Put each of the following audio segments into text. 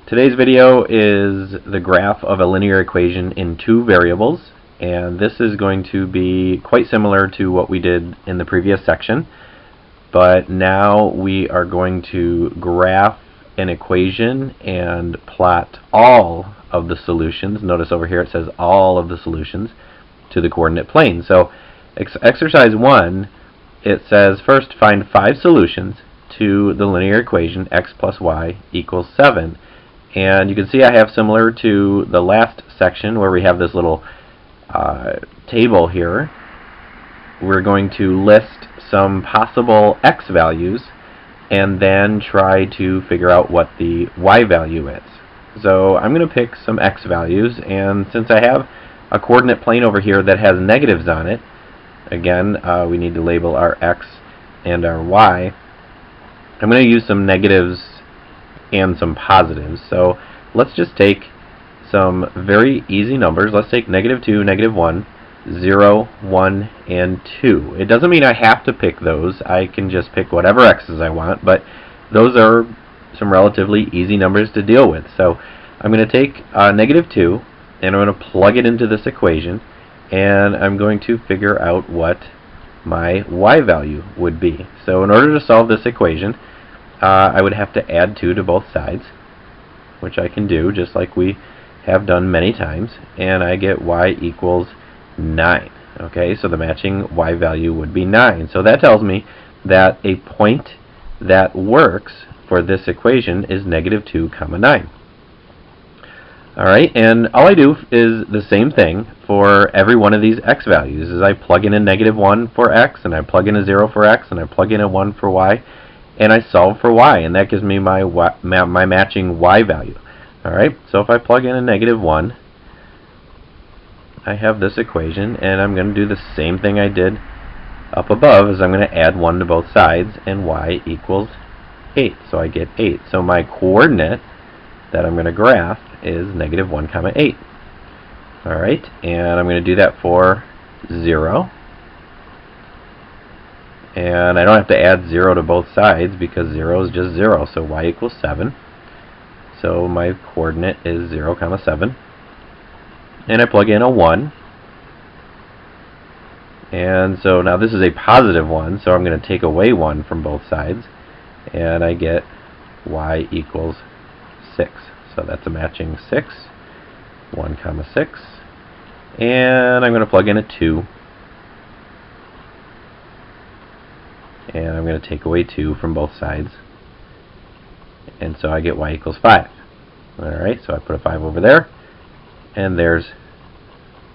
Today's video is the graph of a linear equation in two variables, and this is going to be quite similar to what we did in the previous section, but now we are going to graph an equation and plot all of the solutions. Notice over here it says all of the solutions to the coordinate plane. So exercise 1, it says first find 5 solutions to the linear equation x plus y equals 7. And you can see I have, similar to the last section where we have this little table here, we're going to list some possible x values and then try to figure out what the y value is. So I'm going to pick some x values, and since I have a coordinate plane over here that has negatives on it, again, we need to label our x and our y. I'm going to use some negatives and some positives. So let's just take some very easy numbers. Let's take -2, -1, 0, 1, and 2. It doesn't mean I have to pick those. I can just pick whatever x's I want, but those are some relatively easy numbers to deal with. So I'm going to take -2 and I'm going to plug it into this equation, and I'm going to figure out what my y value would be. So in order to solve this equation, I would have to add 2 to both sides, which I can do just like we have done many times, and I get y equals 9. Okay, so the matching y value would be 9. So that tells me that a point that works for this equation is -2, 9. Alright, and all I do is the same thing for every one of these x values. Is I plug in a -1 for x, and I plug in a 0 for x, and I plug in a 1 for y, and I solve for y, and that gives me my matching y value. Alright, so if I plug in a -1, I have this equation, and I'm going to do the same thing I did up above, is I'm going to add 1 to both sides, and y equals 8. So I get 8. So my coordinate that I'm going to graph is -1, 8. Alright, and I'm going to do that for 0. And I don't have to add 0 to both sides because 0 is just 0, so y equals 7. So my coordinate is 0, 7. And I plug in a 1. And so now this is a positive 1, so I'm going to take away 1 from both sides, and I get y equals 6. So that's a matching 6, 1, 6. And I'm going to plug in a 2. And I'm going to take away 2 from both sides, and so I get y equals 5. Alright, so I put a 5 over there, and there's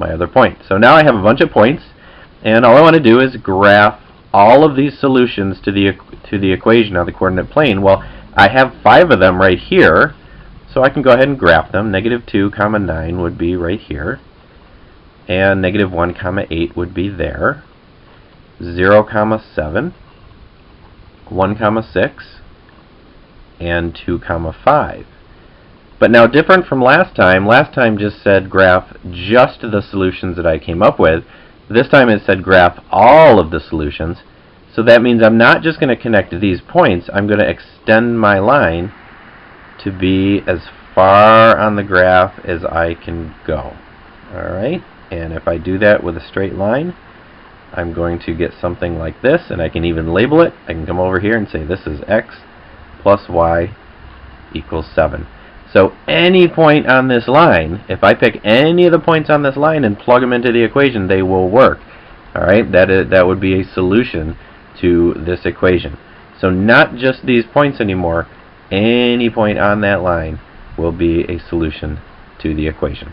my other point. So now I have a bunch of points, and all I want to do is graph all of these solutions to the equation on the coordinate plane. Well, I have 5 of them right here, so I can go ahead and graph them. -2, 9 would be right here, and -1, 8 would be there, 0, 7, 1, 6, and 2, 5. But now, different from last time just said graph just the solutions that I came up with. This time it said graph all of the solutions. So that means I'm not just going to connect these points, I'm going to extend my line to be as far on the graph as I can go. Alright, and if I do that with a straight line, I'm going to get something like this, and I can even label it. I can come over here and say this is x plus y equals 7. So any point on this line, if I pick any of the points on this line and plug them into the equation, they will work. Alright, that would be a solution to this equation. So not just these points anymore, any point on that line will be a solution to the equation.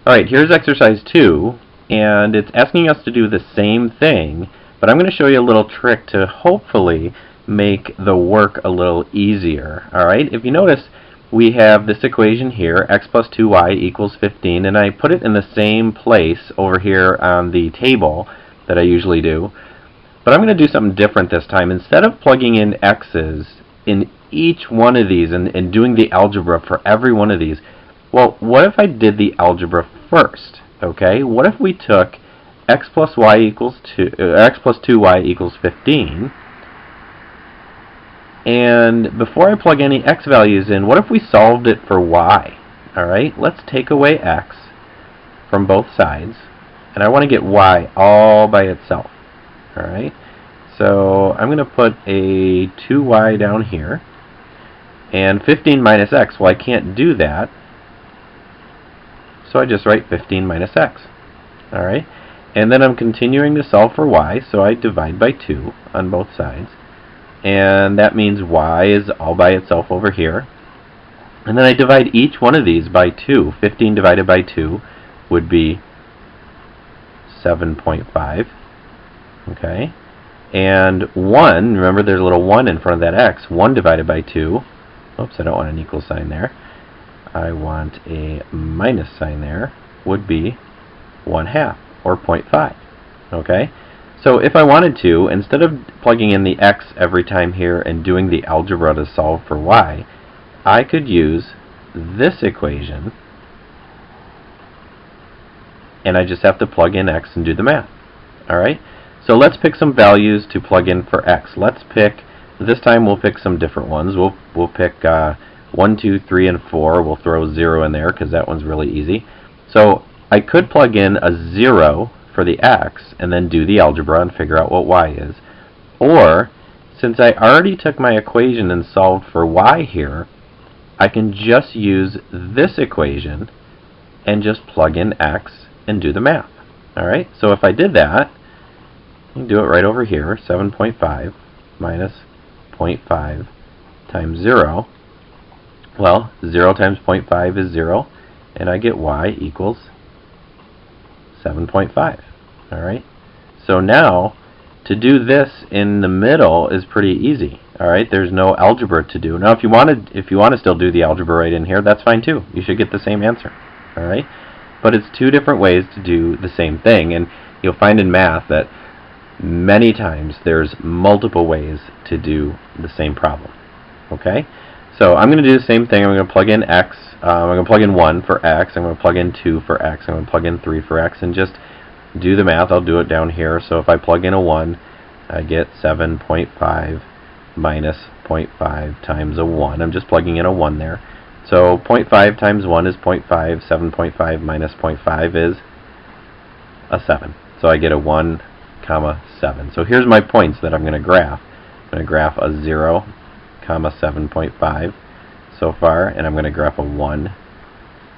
Alright, here's exercise 2, and it's asking us to do the same thing, but I'm going to show you a little trick to hopefully make the work a little easier. Alright, if you notice, we have this equation here, x plus 2y equals 15, and I put it in the same place over here on the table that I usually do. But I'm going to do something different this time. Instead of plugging in x's in each one of these and doing the algebra for every one of these, well, what if I did the algebra first? Okay, what if we took x plus y equals 2, x plus 2y equals 15. And before I plug any x values in, what if we solved it for y? Alright, let's take away x from both sides, and I want to get y all by itself. Alright, so I'm going to put a 2y down here, and 15 minus x, well, I can't do that, so I just write 15 minus x. Alright, and then I'm continuing to solve for y, so I divide by 2 on both sides. And that means y is all by itself over here. And then I divide each one of these by 2. 15 divided by 2 would be 7.5. Okay? And 1, remember there's a little 1 in front of that x. 1 divided by 2, oops, I don't want an equal sign there. I want a minus sign there, would be 1/2, or 0.5. Okay? So if I wanted to, instead of plugging in the x every time here and doing the algebra to solve for y, I could use this equation, and I just have to plug in x and do the math. Alright? So let's pick some values to plug in for x. Let's pick, this time we'll pick some different ones. We'll pick 1, 2, 3, and 4. We'll throw 0 in there because that one's really easy. So I could plug in a 0 for the x and then do the algebra and figure out what y is. Or, since I already took my equation and solved for y here, I can just use this equation and just plug in x and do the math. Alright, so if I did that, you can do it right over here, 7.5 minus 0.5 times 0. Well, 0 times 0.5 is 0, and I get y equals 7.5. Alright, so now to do this in the middle is pretty easy. Alright, there's no algebra to do. Now if you want to still do the algebra right in here, that's fine too. You should get the same answer. Alright, but it's two different ways to do the same thing, and you'll find in math that many times there's multiple ways to do the same problem. Okay, so I'm going to do the same thing. I'm going to plug in x. I'm going to plug in 1 for x. I'm going to plug in 2 for x. I'm going to plug in 3 for x, and just do the math. I'll do it down here. So if I plug in a 1, I get 7.5 minus 0.5 times a 1. I'm just plugging in a 1 there. So 0.5 times 1 is 0.5. 7.5 minus 0.5 is a 7. So I get a 1, 7. So here's my points that I'm going to graph. I'm going to graph a 0, 7.5 so far, and I'm going to graph a 1,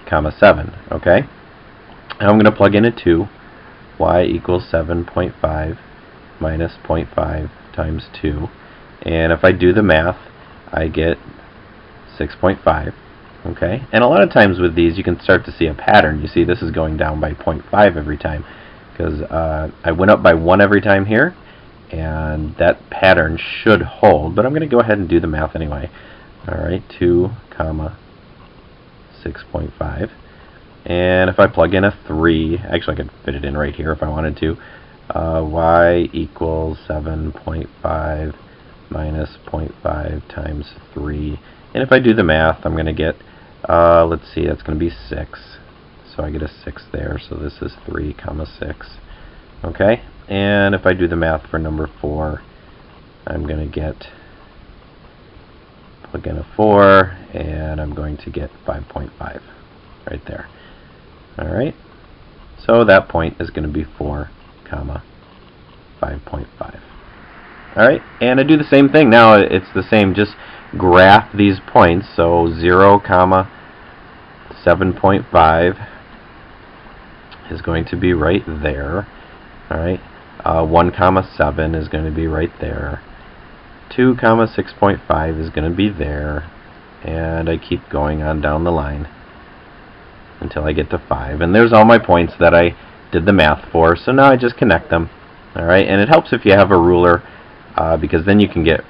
7. Okay? Now I'm going to plug in a 2. Y equals 7.5 minus 0.5 times 2. And if I do the math, I get 6.5. Okay? And a lot of times with these, you can start to see a pattern. You see this is going down by 0.5 every time, because I went up by 1 every time here, and that pattern should hold, but I'm going to go ahead and do the math anyway. Alright, 2, 6.5. And if I plug in a 3, actually I could fit it in right here if I wanted to, y equals 7.5 minus 0.5 times 3. And if I do the math, I'm going to get, let's see, that's going to be 6. So I get a 6 there, so this is 3, 6. Okay, and if I do the math for number 4, I'm going to get, plug in a 4, and I'm going to get 5.5 right there. Alright, so that point is going to be 4, 5.5. Alright, and I do the same thing. Now it's the same, just graph these points. So 0, 7.5 is going to be right there. Alright, 1, 7 is going to be right there. 2, 6.5 is going to be there. And I keep going on down the line until I get to 5. And there's all my points that I did the math for. So now I just connect them. Alright, and it helps if you have a ruler, because then you can get,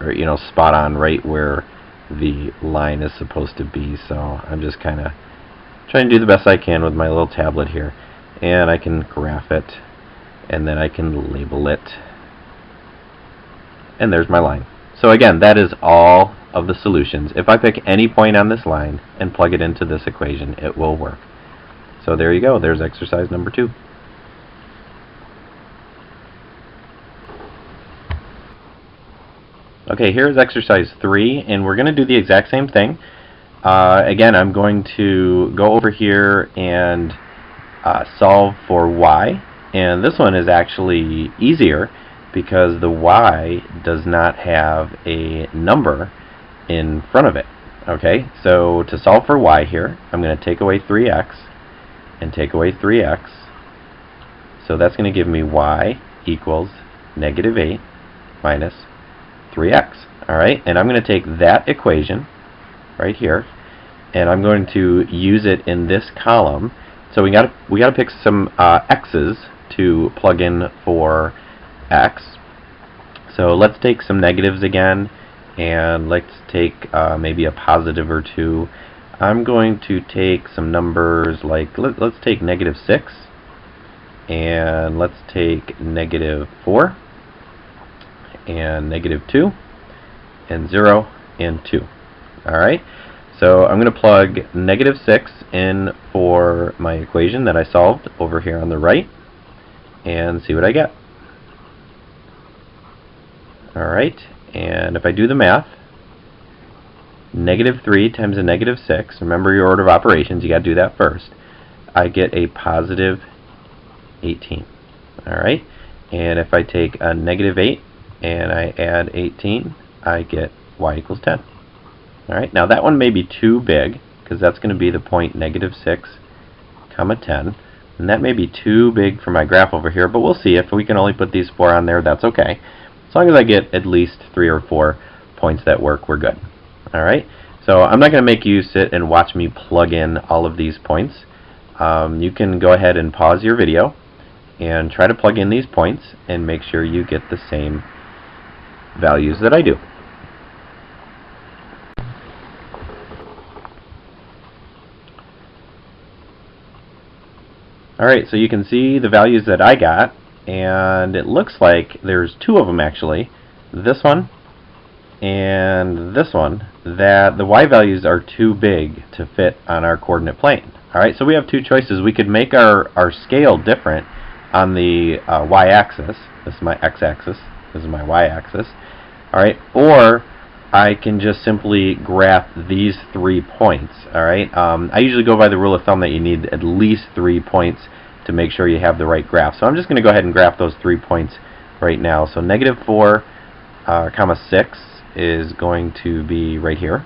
spot on right where the line is supposed to be. So I'm just kind of trying to do the best I can with my little tablet here. And I can graph it, and then I can label it. And there's my line. So again, that is all of the solutions. If I pick any point on this line and plug it into this equation, it will work. So there you go. There's exercise number 2. Okay, here's exercise 3, and we're going to do the exact same thing. Again, I'm going to go over here and solve for y, and this one is actually easier because the y does not have a number in front of it. Okay, so to solve for y here, I'm going to take away 3x and take away 3x. So that's going to give me y equals negative 8 minus 3x. Alright, and I'm going to take that equation right here and I'm going to use it in this column. So we got to pick some x's to plug in for x. So let's take some negatives again, and let's take maybe a positive or two. I'm going to take some numbers like, let's take negative 6, and let's take negative 4, and negative 2, and 0, and 2. Alright, so I'm going to plug negative 6 in for my equation that I solved over here on the right, and see what I get. Alright, and if I do the math, negative 3 times a negative 6, remember your order of operations, you got to do that first, I get a positive 18. Alright, and if I take a negative 8 and I add 18, I get y equals 10. Alright, now that one may be too big because that's going to be the point negative 6 comma 10, and that may be too big for my graph over here, but we'll see. If we can only put these 4 on there, that's okay. As long as I get at least 3 or 4 points that work, we're good. Alright, so I'm not going to make you sit and watch me plug in all of these points. You can go ahead and pause your video and try to plug in these points and make sure you get the same values that I do. Alright, so you can see the values that I got, and it looks like there's 2 of them actually, this one and this one, that the y values are too big to fit on our coordinate plane. Alright, so we have 2 choices. We could make our scale different on the y-axis. This is my x-axis, this is my y-axis. Alright, or I can just simply graph these 3 points. Alright, I usually go by the rule of thumb that you need at least 3 points to make sure you have the right graph. So I'm just going to go ahead and graph those 3 points right now. So negative 4, comma 6 is going to be right here.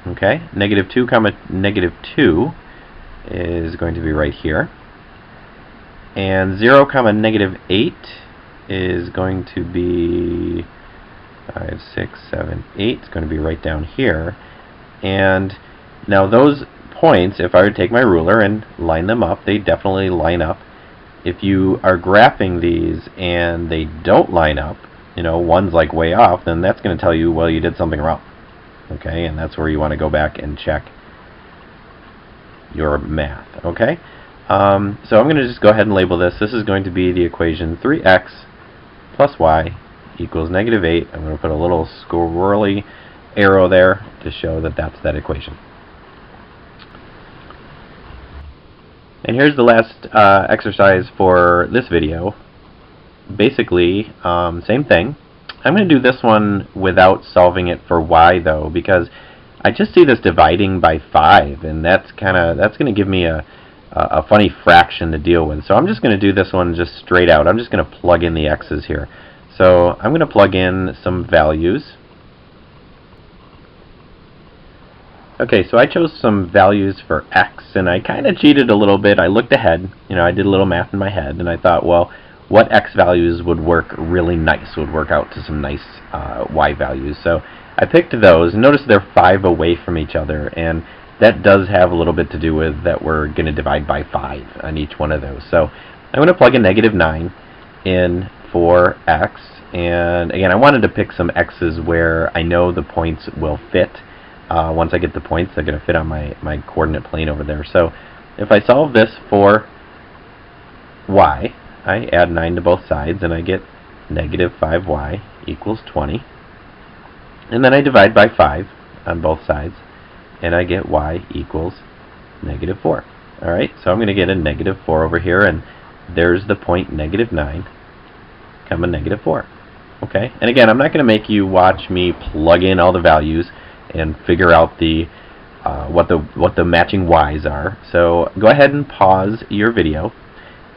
Okay, negative 2, comma negative 2 is going to be right here. And 0, comma negative 8 is going to be 5, 6, 7, 8. It's going to be right down here. And now those points, if I were to take my ruler and line them up, they definitely line up. If you are graphing these and they don't line up, you know, one's like way off, then that's going to tell you, well, you did something wrong. Okay, and that's where you want to go back and check your math. Okay, so I'm going to just go ahead and label this. This is going to be the equation 3x plus y equals negative 8. I'm going to put a little squirrely arrow there to show that that's that equation. And here's the last exercise for this video. Basically, same thing. I'm going to do this one without solving it for y though, because I just see this dividing by 5, and that's going to give me a funny fraction to deal with. So I'm just going to do this one just straight out. I'm just going to plug in the x's here. So I'm going to plug in some values. Okay, so I chose some values for x, and I kind of cheated a little bit. I looked ahead, you know, I did a little math in my head, and I thought, well, what x values would work really nice, would work out to some nice y values. So I picked those. Notice they're 5 away from each other, and that does have a little bit to do with that we're going to divide by 5 on each one of those. So I'm going to plug a negative 9 in for x, and again, I wanted to pick some x's where I know the points will fit. Once I get the points, they're going to fit on my coordinate plane over there. So if I solve this for y, I add 9 to both sides, and I get negative 5y equals 20. And then I divide by 5 on both sides, and I get y equals negative 4. Alright, so I'm going to get a negative 4 over here, and there's the point negative 9, comma negative 4. Okay, and again, I'm not going to make you watch me plug in all the values and figure out the what the matching y's are. So go ahead and pause your video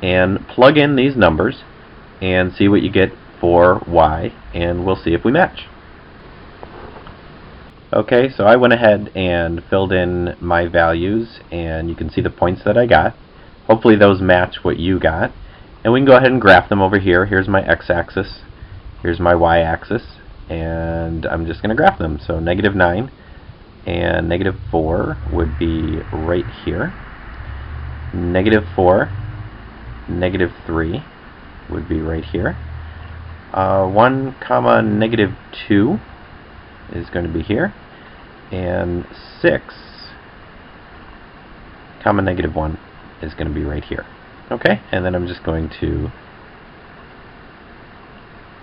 and plug in these numbers and see what you get for y, and we'll see if we match. Okay, so I went ahead and filled in my values, and you can see the points that I got. Hopefully those match what you got. And we can go ahead and graph them over here. Here's my x-axis, here's my y-axis, and I'm just going to graph them. So -9 and -4 would be right here. -4, -3 would be right here. 1 comma -2 is going to be here, and 6 comma -1 is going to be right here. Okay, and then I'm just going to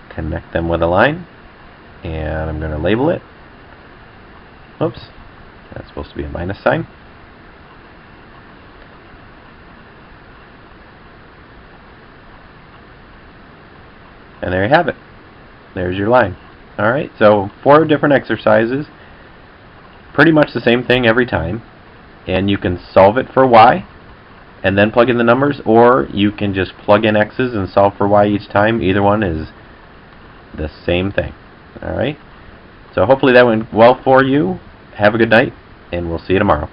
connect them with a line, and I'm going to label it. Oops, that's supposed to be a minus sign. And there you have it. There's your line. Alright, so 4 different exercises, pretty much the same thing every time, and you can solve it for y and then plug in the numbers, or you can just plug in x's and solve for y each time. Either one is the same thing. Alright, so hopefully that went well for you. Have a good night, and we'll see you tomorrow.